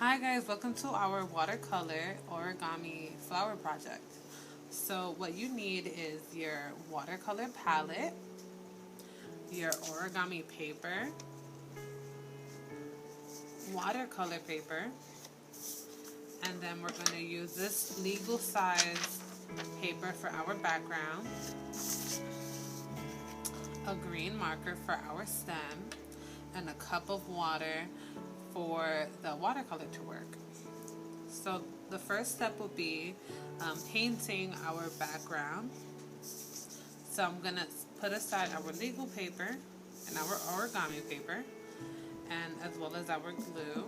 Hi guys, welcome to our watercolor origami flower project. So what you need is your watercolor palette, your origami paper, watercolor paper, and then we're going to use this legal size paper for our background, a green marker for our stem, and a cup of water for the watercolor to work. So the first step will be painting our background. So I'm going to put aside our legal paper and our origami paper, and as well as our glue.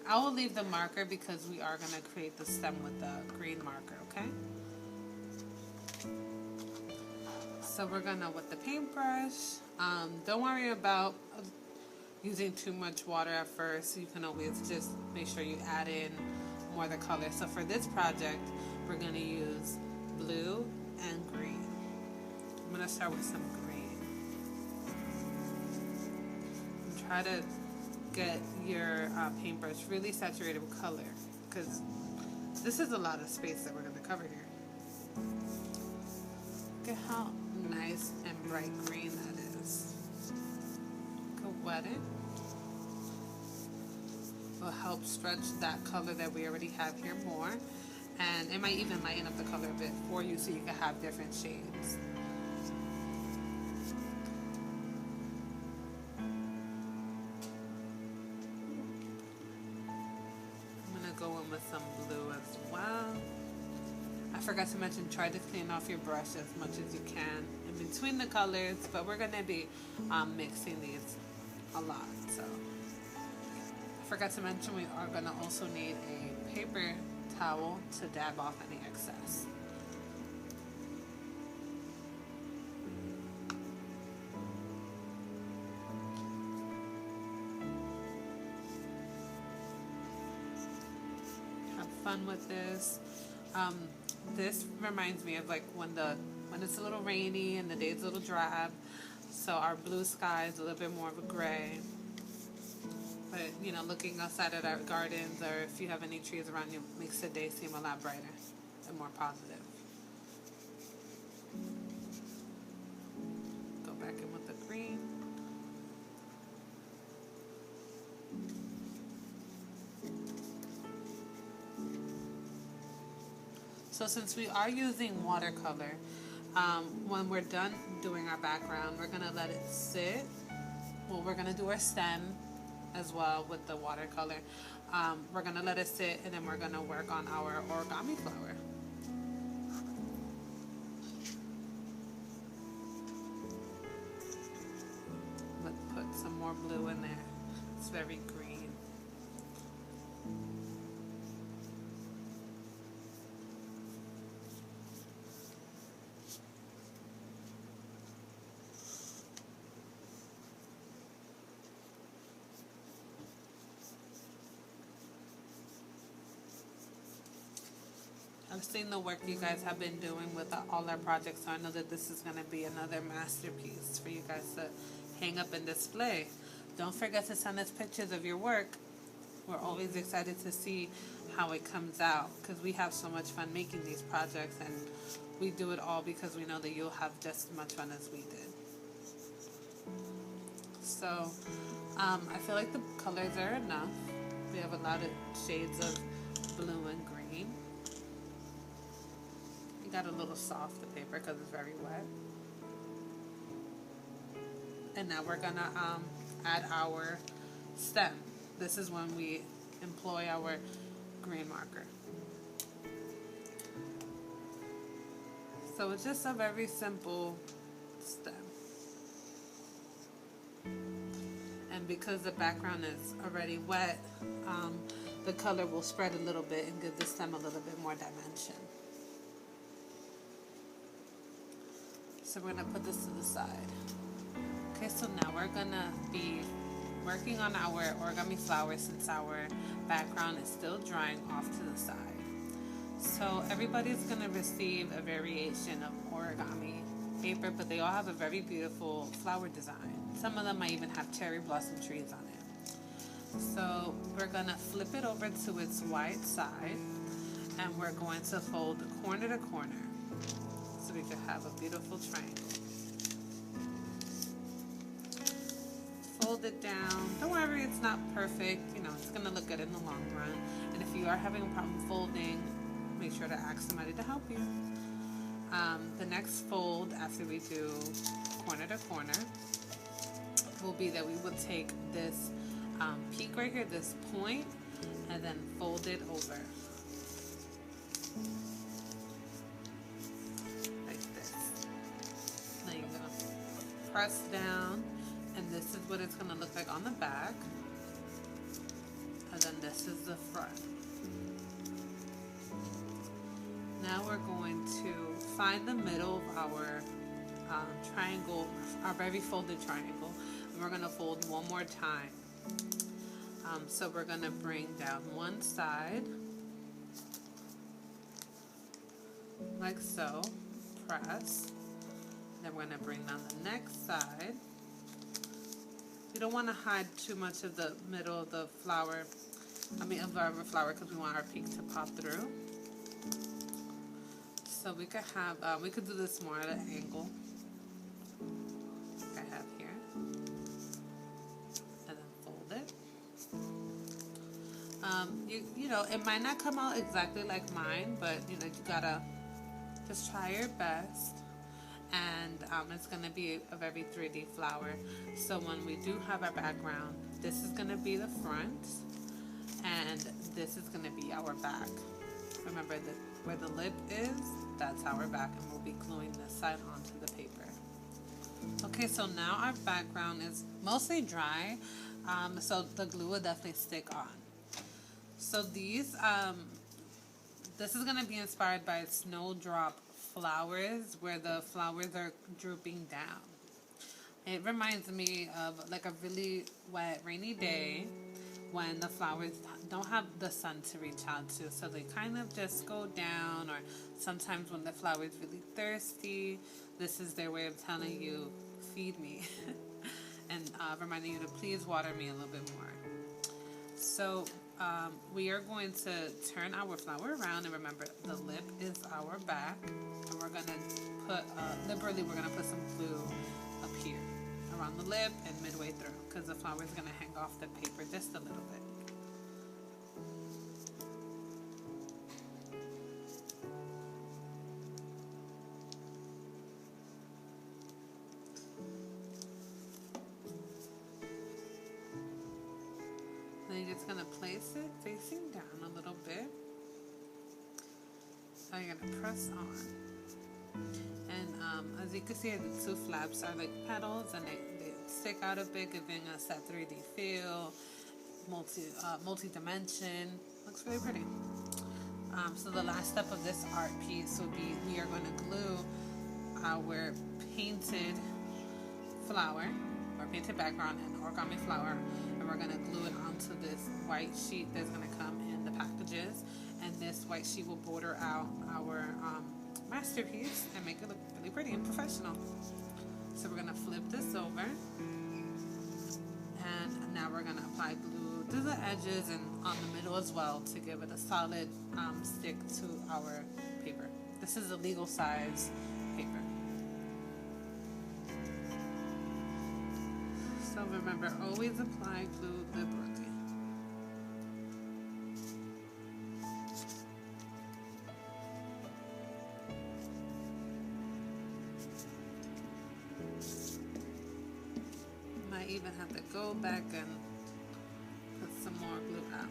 I will leave the marker because we are going to create the stem with the green marker, okay? So we're going to, with the paintbrush, don't worry about using too much water at first. You can always just make sure you add in more of the color. So for this project, we're going to use blue and green. I'm going to start with some green. And try to get your paintbrush really saturated with color, because this is a lot of space that we're going to cover here. Look at how nice and bright green that is. Go wet it. Will help stretch that color that we already have here more, and it might even lighten up the color a bit for you so you can have different shades. I'm gonna go in with some blue as well. I forgot to mention, try to clean off your brush as much as you can in between the colors, but we're gonna be mixing these a lot, so. I forgot to mention we are going to also need a paper towel to dab off any excess. Have fun with this. This reminds me of like when it's a little rainy and the day's a little drab, so our blue sky is a little bit more of a gray. But, you know, looking outside at our gardens, or if you have any trees around you, makes the day seem a lot brighter and more positive. Go back in with the green. So since we are using watercolor, when we're done doing our background, we're going to let it sit. Well, we're going to do our stem as well with the watercolor. We're going to let it sit, and then we're going to work on our origami flower. Let's put some more blue in there. It's very green. I've seen the work you guys have been doing with all our projects, so I know that this is going to be another masterpiece for you guys to hang up and display. Don't forget to send us pictures of your work. We're always excited to see how it comes out, because we have so much fun making these projects, and we do it all because we know that you'll have just as much fun as we did. So I feel like the colors are enough. We have a lot of shades of blue and green. Got a little soft, the paper, because it's very wet. And now we're gonna add our stem. This is when we employ our green marker. So it's just a very simple stem. And because the background is already wet, the color will spread a little bit and give the stem a little bit more dimension. So we're going to put this to the side. Okay, so now we're going to be working on our origami flower since our background is still drying off to the side. So everybody's going to receive a variation of origami paper, but they all have a very beautiful flower design. Some of them might even have cherry blossom trees on it. So we're going to flip it over to its wide side, and we're going to fold corner to corner so we can have a beautiful triangle. Fold it down. Don't worry, it's not perfect. You know, it's going to look good in the long run. And if you are having a problem folding, make sure to ask somebody to help you. The next fold after we do corner to corner will be that we will take this peak right here, this point, and then fold it over like this. Now you're going to press down, and this is what it's going to look like on the back, and then this is the front. Now we're going to find the middle of our triangle, our very folded triangle, and we're going to fold one more time. So we're going to bring down one side, like so, press, then we're going to bring down the next side. You don't want to hide too much of the middle of the flower, of our flower, because we want our peak to pop through. So we could have, we could do this more at an angle, like I have here, and then fold it. You know, it might not come out exactly like mine, but you know, you gotta just try your best, and it's gonna be a very 3D flower. So when we do have our background, this is gonna be the front, and this is gonna be our back. Remember that where the lip is, that's our back, and we'll be gluing this side onto the paper. Okay, so now our background is mostly dry, so the glue will definitely stick on. So these, this is going to be inspired by snowdrop flowers, where the flowers are drooping down. It reminds me of like a really wet, rainy day when the flowers don't have the sun to reach out to, so they kind of just go down. Or sometimes when the flower is really thirsty, this is their way of telling you, feed me, and reminding you to please water me a little bit more. So we are going to turn our flower around, and remember the lip is our back, and we're going to put, liberally we're going to put some glue up here around the lip and midway through, because the flower is going to hang off the paper just a little bit. Then you're just going to place it facing down a little bit. So you're going to press on. And as you can see, the two flaps are like petals, and they stick out a bit, giving us that 3D feel, multi-dimension. Looks really pretty. So the last step of this art piece will be, we are going to glue our painted flower, or painted background, and origami flower, and we're going to glue it onto this white sheet that's going to come in the packages, and this white sheet will border out our masterpiece and make it look really pretty and professional. So we're going to flip this over, and now we're going to apply glue to the edges and on the middle as well to give it a solid stick to our paper. This is a legal size paper. So remember, always apply glue liberally. Might even have to go back and put some more glue out.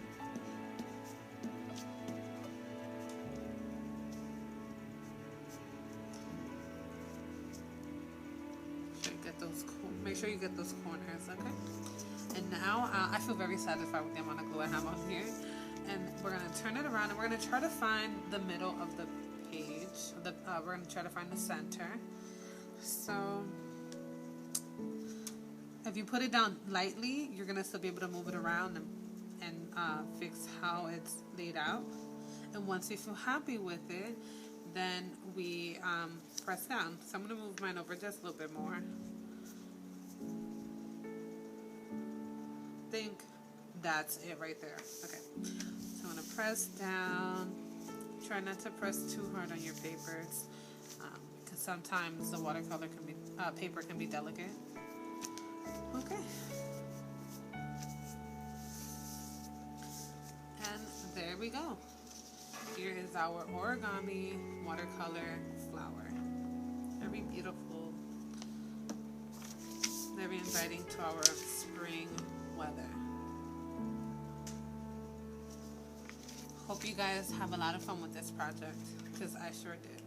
Make sure you get those corners, okay? And now I feel very satisfied with the amount of glue I have on here. And we're going to turn it around, and we're going to try to find the middle of the page. We're going to try to find the center. So if you put it down lightly, you're going to still be able to move it around and fix how it's laid out. And once you feel happy with it, then we press down. So I'm going to move mine over just a little bit more. I think that's it right there. Okay, so I'm gonna press down. Try not to press too hard on your papers, because sometimes the watercolor can be paper can be delicate. Okay, and there we go. Here is our origami watercolor flower. Very beautiful, very inviting to our spring weather. Hope you guys have a lot of fun with this project, because I sure did.